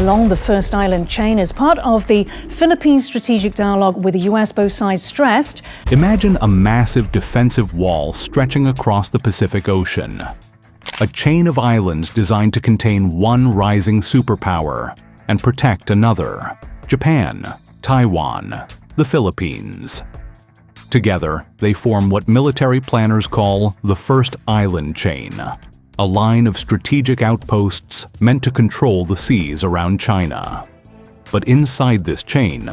along the first island chain as part of the Philippine strategic dialogue with the U.S. Both sides stressed. Imagine a massive defensive wall stretching across the Pacific Ocean. A chain of islands designed to contain one rising superpower and protect another: Japan, Taiwan, the Philippines. Together, they form what military planners call the first island chain, a line of strategic outposts meant to control the seas around China. But inside this chain,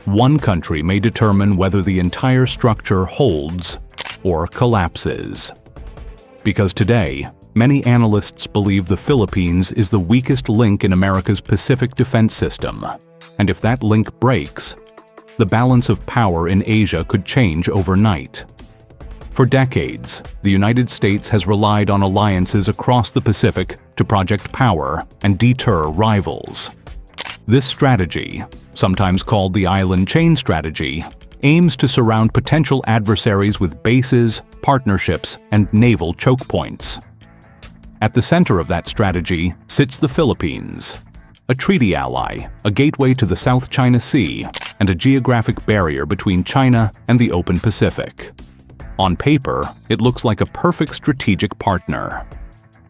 one country may determine whether the entire structure holds or collapses. Because today, many analysts believe the Philippines is the weakest link in America's Pacific defense system, and if that link breaks, the balance of power in Asia could change overnight. For decades, the United States has relied on alliances across the Pacific to project power and deter rivals. This strategy, sometimes called the island chain strategy, aims to surround potential adversaries with bases, partnerships, and naval choke points. At the center of that strategy sits the Philippines, a treaty ally, a gateway to the South China Sea, and a geographic barrier between China and the open Pacific. On paper, it looks like a perfect strategic partner.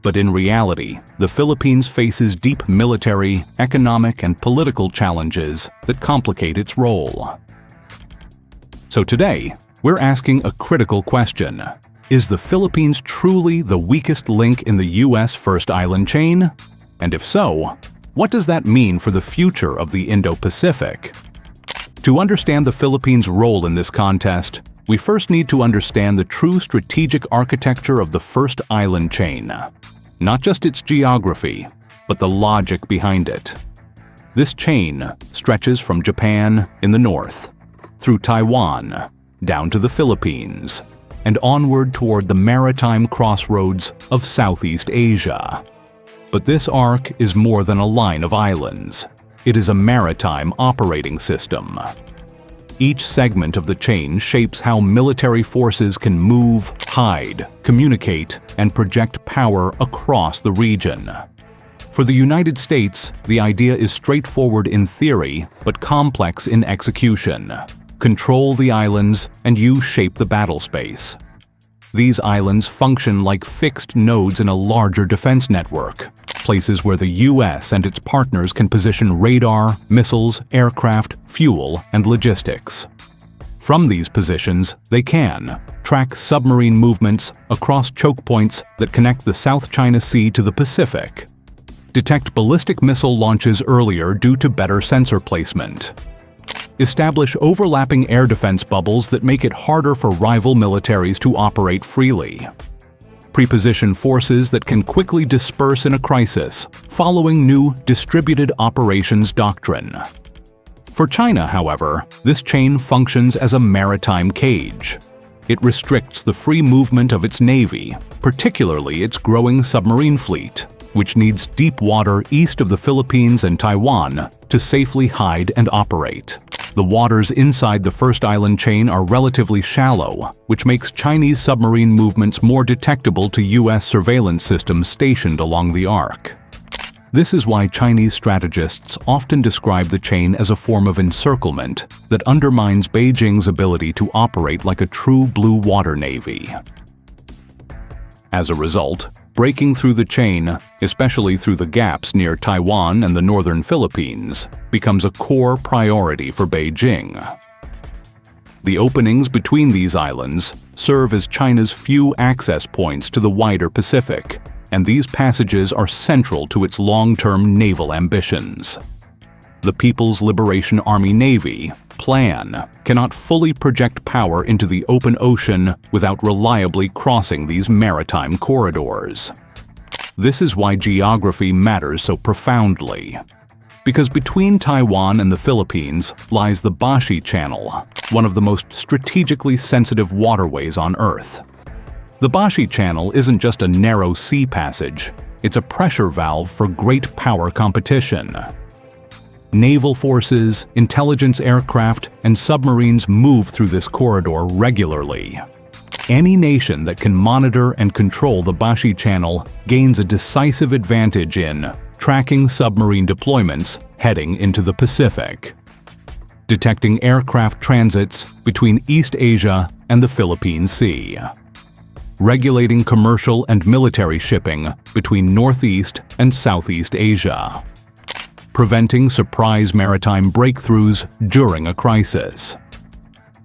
But in reality, the Philippines faces deep military, economic, and political challenges that complicate its role. So today, we're asking a critical question. Is the Philippines truly the weakest link in the U.S. first island chain? And if so, what does that mean for the future of the Indo-Pacific? To understand the Philippines' role in this contest, we first need to understand the true strategic architecture of the first island chain. Not just its geography, but the logic behind it. This chain stretches from Japan in the north, through Taiwan, down to the Philippines, and onward toward the maritime crossroads of Southeast Asia. But this arc is more than a line of islands. It is a maritime operating system. Each segment of the chain shapes how military forces can move, hide, communicate, and project power across the region. For the United States, the idea is straightforward in theory, but complex in execution. Control the islands, and you shape the battle space. These islands function like fixed nodes in a larger defense network, places where the U.S. and its partners can position radar, missiles, aircraft, fuel, and logistics. From these positions, they can track submarine movements across choke points that connect the South China Sea to the Pacific, detect ballistic missile launches earlier due to better sensor placement, establish overlapping air defense bubbles that make it harder for rival militaries to operate freely, preposition forces that can quickly disperse in a crisis following new distributed operations doctrine. For China, however, this chain functions as a maritime cage. It restricts the free movement of its navy, particularly its growing submarine fleet, which needs deep water east of the Philippines and Taiwan to safely hide and operate. The waters inside the first island chain are relatively shallow, which makes Chinese submarine movements more detectable to U.S. surveillance systems stationed along the arc. This is why Chinese strategists often describe the chain as a form of encirclement that undermines Beijing's ability to operate like a true blue water navy. As a result, breaking through the chain, especially through the gaps near Taiwan and the northern Philippines, becomes a core priority for Beijing. The openings between these islands serve as China's few access points to the wider Pacific, and these passages are central to its long-term naval ambitions. The People's Liberation Army Navy plan cannot fully project power into the open ocean without reliably crossing these maritime corridors. This is why geography matters so profoundly. Because between Taiwan and the Philippines lies the Bashi Channel, one of the most strategically sensitive waterways on Earth. The Bashi Channel isn't just a narrow sea passage, it's a pressure valve for great power competition. Naval forces, intelligence aircraft, and submarines move through this corridor regularly. Any nation that can monitor and control the Bashi Channel gains a decisive advantage in tracking submarine deployments heading into the Pacific, detecting aircraft transits between East Asia and the Philippine Sea, regulating commercial and military shipping between Northeast and Southeast Asia, preventing surprise maritime breakthroughs during a crisis.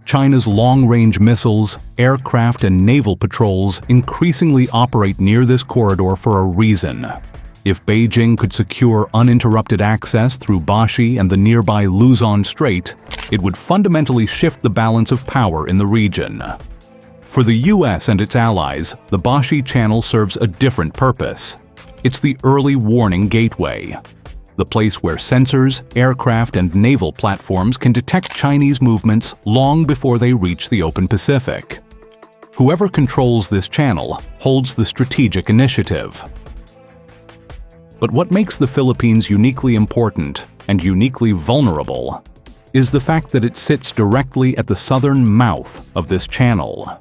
China's long-range missiles, aircraft, and naval patrols increasingly operate near this corridor for a reason. If Beijing could secure uninterrupted access through Bashi and the nearby Luzon Strait, it would fundamentally shift the balance of power in the region. For the US and its allies, the Bashi Channel serves a different purpose. It's the early warning gateway, the place where sensors, aircraft, and naval platforms can detect Chinese movements long before they reach the open Pacific. Whoever controls this channel holds the strategic initiative. But what makes the Philippines uniquely important and uniquely vulnerable is the fact that it sits directly at the southern mouth of this channel.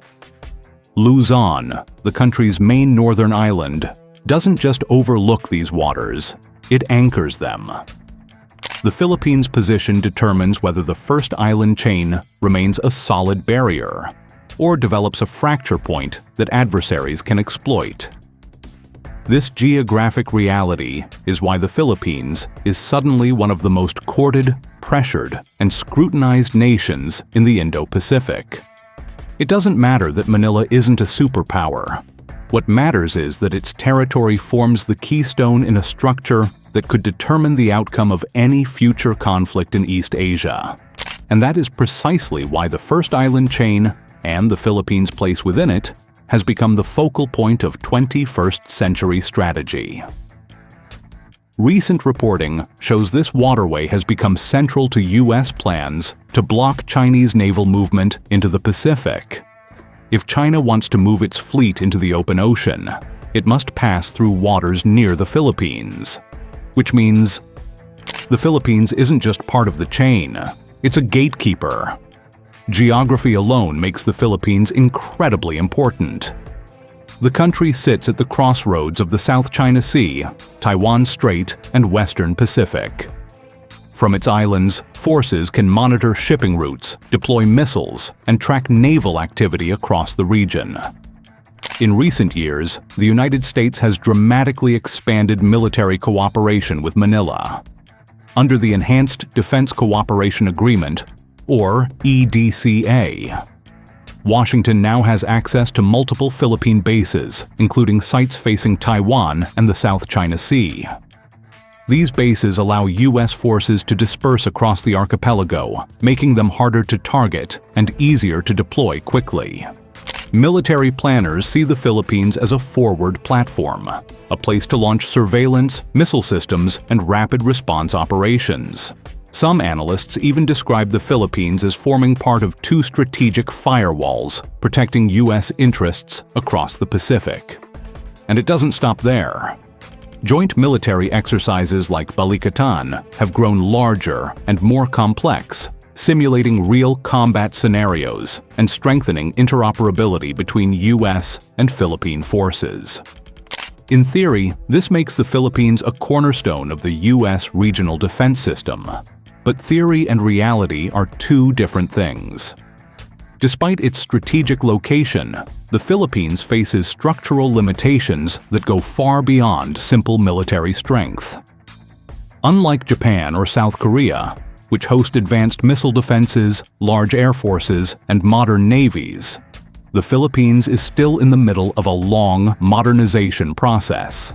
Luzon, the country's main northern island, doesn't just overlook these waters, it anchors them. The Philippines' position determines whether the first island chain remains a solid barrier or develops a fracture point that adversaries can exploit. This geographic reality is why the Philippines is suddenly one of the most courted, pressured, and scrutinized nations in the Indo-Pacific. It doesn't matter that Manila isn't a superpower. What matters is that its territory forms the keystone in a structure that could determine the outcome of any future conflict in East Asia. And that is precisely why the first island chain, and the Philippines' place within it, has become the focal point of 21st century strategy. Recent reporting shows this waterway has become central to US plans to block Chinese naval movement into the Pacific. If China wants to move its fleet into the open ocean, it must pass through waters near the Philippines. Which means the Philippines isn't just part of the chain, it's a gatekeeper. Geography alone makes the Philippines incredibly important. The country sits at the crossroads of the South China Sea, Taiwan Strait, and Western Pacific. From its islands, forces can monitor shipping routes, deploy missiles, and track naval activity across the region. In recent years, the United States has dramatically expanded military cooperation with Manila. Under the Enhanced Defense Cooperation Agreement, or EDCA, Washington now has access to multiple Philippine bases, including sites facing Taiwan and the South China Sea. These bases allow U.S. forces to disperse across the archipelago, making them harder to target and easier to deploy quickly. Military planners see the Philippines as a forward platform, a place to launch surveillance, missile systems, and rapid response operations. Some analysts even describe the Philippines as forming part of two strategic firewalls, protecting U.S. interests across the Pacific. And it doesn't stop there. Joint military exercises like Balikatan have grown larger and more complex, simulating real combat scenarios and strengthening interoperability between U.S. and Philippine forces. In theory, this makes the Philippines a cornerstone of the U.S. regional defense system. But theory and reality are two different things. Despite its strategic location, the Philippines faces structural limitations that go far beyond simple military strength. Unlike Japan or South Korea, which host advanced missile defenses, large air forces, and modern navies, the Philippines is still in the middle of a long modernization process.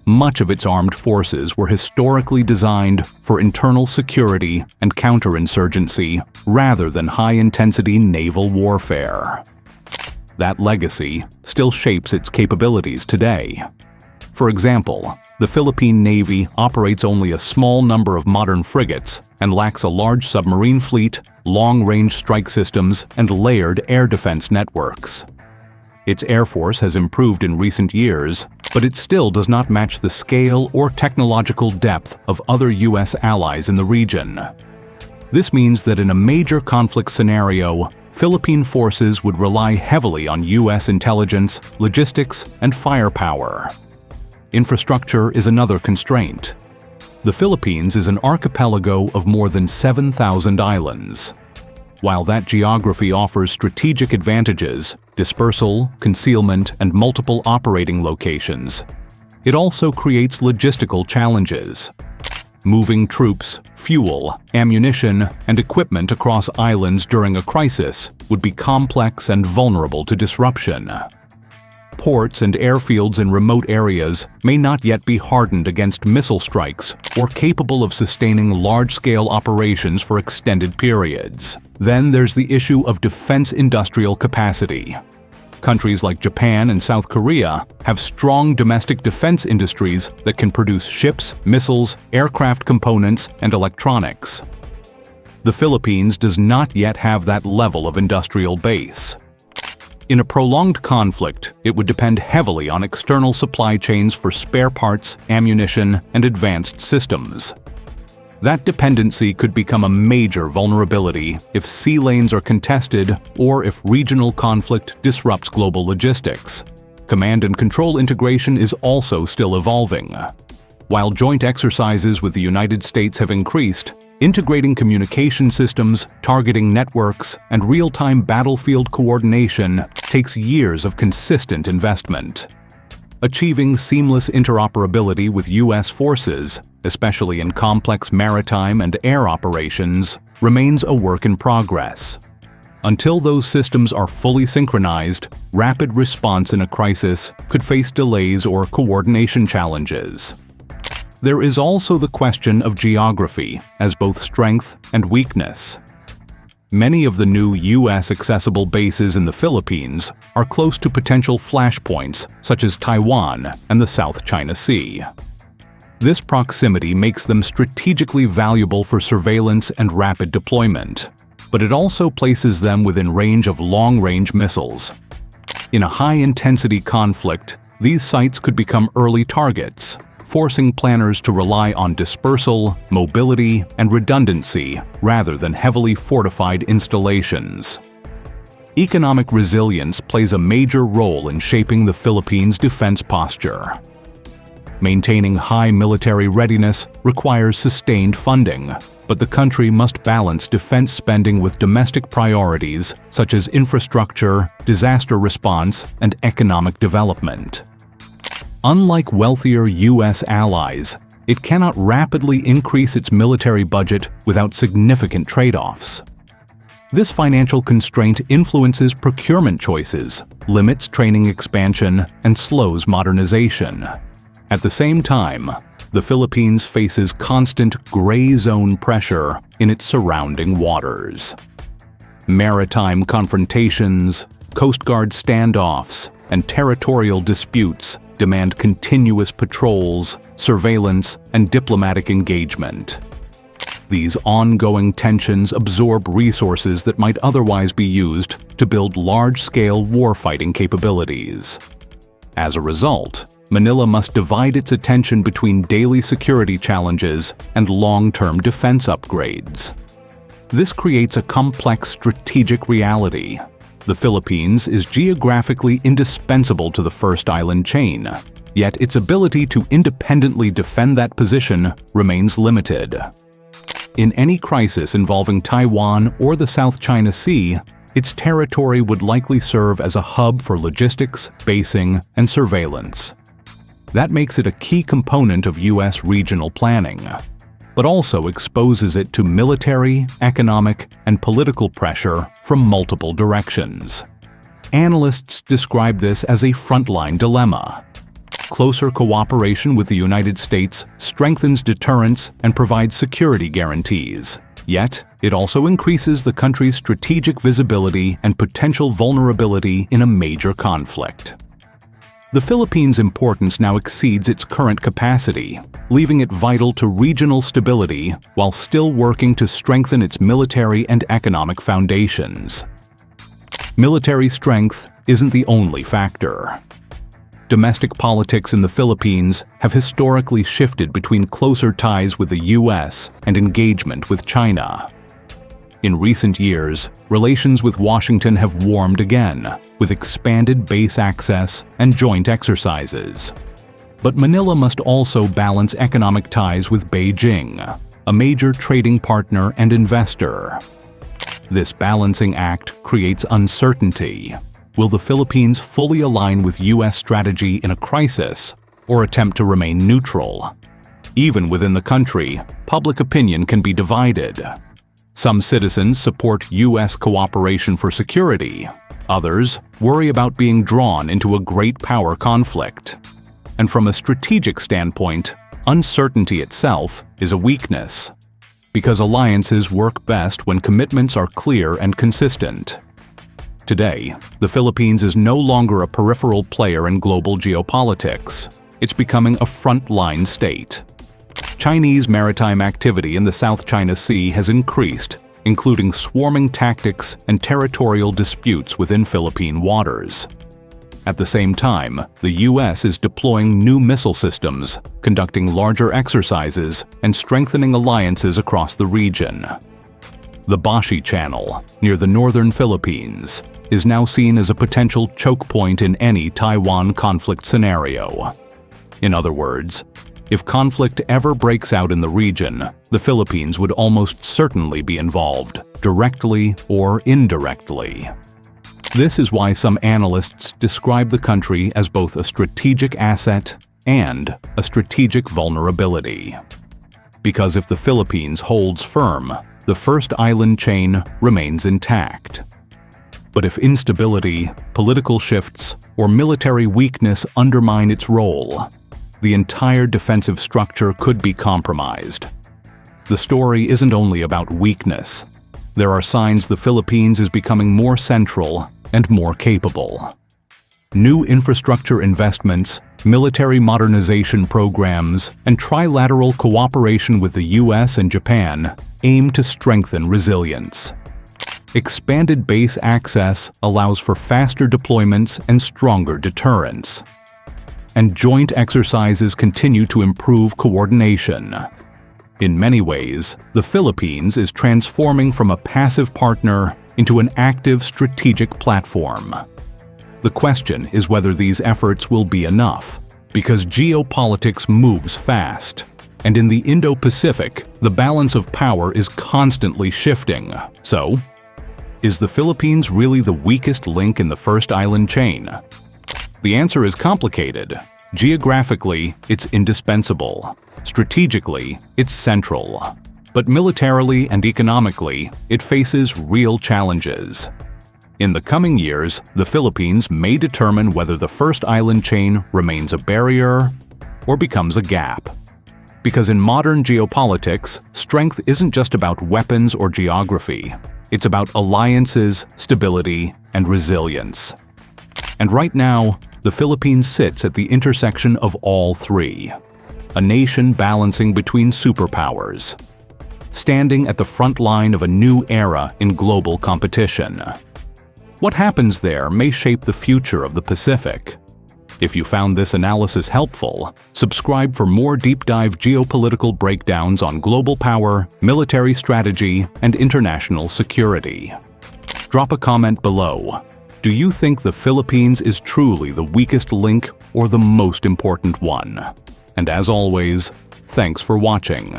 Much of its armed forces were historically designed for internal security and counterinsurgency rather than high-intensity naval warfare. That legacy still shapes its capabilities today. For example, the Philippine Navy operates only a small number of modern frigates and lacks a large submarine fleet, long-range strike systems, and layered air defense networks. Its Air Force has improved in recent years, but it still does not match the scale or technological depth of other U.S. allies in the region. This means that in a major conflict scenario, Philippine forces would rely heavily on U.S. intelligence, logistics, and firepower. Infrastructure is another constraint. The Philippines is an archipelago of more than 7,000 islands. While that geography offers strategic advantages, dispersal, concealment, and multiple operating locations, it also creates logistical challenges. Moving troops, fuel, ammunition, and equipment across islands during a crisis would be complex and vulnerable to disruption. Ports and airfields in remote areas may not yet be hardened against missile strikes or capable of sustaining large-scale operations for extended periods. Then there's the issue of defense industrial capacity. Countries like Japan and South Korea have strong domestic defense industries that can produce ships, missiles, aircraft components, and electronics. The Philippines does not yet have that level of industrial base. In a prolonged conflict, it would depend heavily on external supply chains for spare parts, ammunition, and advanced systems. That dependency could become a major vulnerability if sea lanes are contested or if regional conflict disrupts global logistics. Command and control integration is also still evolving. While joint exercises with the United States have increased, integrating communication systems, targeting networks, and real-time battlefield coordination takes years of consistent investment. Achieving seamless interoperability with U.S. forces, especially in complex maritime and air operations, remains a work in progress. Until those systems are fully synchronized, rapid response in a crisis could face delays or coordination challenges. There is also the question of geography as both strength and weakness. Many of the new U.S.-accessible bases in the Philippines are close to potential flashpoints such as Taiwan and the South China Sea. This proximity makes them strategically valuable for surveillance and rapid deployment, but it also places them within range of long-range missiles. In a high-intensity conflict, these sites could become early targets, forcing planners to rely on dispersal, mobility, and redundancy rather than heavily fortified installations. Economic resilience plays a major role in shaping the Philippines' defense posture. Maintaining high military readiness requires sustained funding, but the country must balance defense spending with domestic priorities such as infrastructure, disaster response, and economic development. Unlike wealthier U.S. allies, it cannot rapidly increase its military budget without significant trade-offs. This financial constraint influences procurement choices, limits training expansion, and slows modernization. At the same time, the Philippines faces constant gray zone pressure in its surrounding waters. Maritime confrontations, Coast Guard standoffs, and territorial disputes demand continuous patrols, surveillance, and diplomatic engagement. These ongoing tensions absorb resources that might otherwise be used to build large-scale warfighting capabilities. As a result, Manila must divide its attention between daily security challenges and long-term defense upgrades. This creates a complex strategic reality. The Philippines is geographically indispensable to the first island chain, yet its ability to independently defend that position remains limited. In any crisis involving Taiwan or the South China Sea, its territory would likely serve as a hub for logistics, basing, and surveillance. That makes it a key component of U.S. regional planning, but also exposes it to military, economic, and political pressure from multiple directions. Analysts describe this as a frontline dilemma. Closer cooperation with the United States strengthens deterrence and provides security guarantees. Yet, it also increases the country's strategic visibility and potential vulnerability in a major conflict. The Philippines' importance now exceeds its current capacity, leaving it vital to regional stability while still working to strengthen its military and economic foundations. Military strength isn't the only factor. Domestic politics in the Philippines have historically shifted between closer ties with the U.S. and engagement with China. In recent years, relations with Washington have warmed again, with expanded base access and joint exercises. But Manila must also balance economic ties with Beijing, a major trading partner and investor. This balancing act creates uncertainty. Will the Philippines fully align with U.S. strategy in a crisis, or attempt to remain neutral? Even within the country, public opinion can be divided. Some citizens support U.S. cooperation for security. Others worry about being drawn into a great power conflict. And from a strategic standpoint, uncertainty itself is a weakness, because alliances work best when commitments are clear and consistent. Today, the Philippines is no longer a peripheral player in global geopolitics. It's becoming a frontline state. Chinese maritime activity in the South China Sea has increased, including swarming tactics and territorial disputes within Philippine waters. At the same time, the U.S. is deploying new missile systems, conducting larger exercises, and strengthening alliances across the region. The Bashi Channel, near the northern Philippines, is now seen as a potential choke point in any Taiwan conflict scenario. In other words, if conflict ever breaks out in the region, the Philippines would almost certainly be involved, directly or indirectly. This is why some analysts describe the country as both a strategic asset and a strategic vulnerability. Because if the Philippines holds firm, the first island chain remains intact. But if instability, political shifts, or military weakness undermine its role, the entire defensive structure could be compromised. The story isn't only about weakness. There are signs the Philippines is becoming more central and more capable. New infrastructure investments, military modernization programs, and trilateral cooperation with the U.S. and Japan aim to strengthen resilience. Expanded base access allows for faster deployments and stronger deterrence. And joint exercises continue to improve coordination. In many ways, the Philippines is transforming from a passive partner into an active strategic platform. The question is whether these efforts will be enough, because geopolitics moves fast. And in the Indo-Pacific, the balance of power is constantly shifting. So, is the Philippines really the weakest link in the first island chain? The answer is complicated. Geographically, it's indispensable. Strategically, it's central. But militarily and economically, it faces real challenges. In the coming years, the Philippines may determine whether the first island chain remains a barrier or becomes a gap. Because in modern geopolitics, strength isn't just about weapons or geography. It's about alliances, stability, and resilience. And right now, the Philippines sits at the intersection of all three. A nation balancing between superpowers, standing at the front line of a new era in global competition. What happens there may shape the future of the Pacific. If you found this analysis helpful, subscribe for more deep-dive geopolitical breakdowns on global power, military strategy, and international security. Drop a comment below. Do you think the Philippines is truly the weakest link or the most important one? And as always, thanks for watching.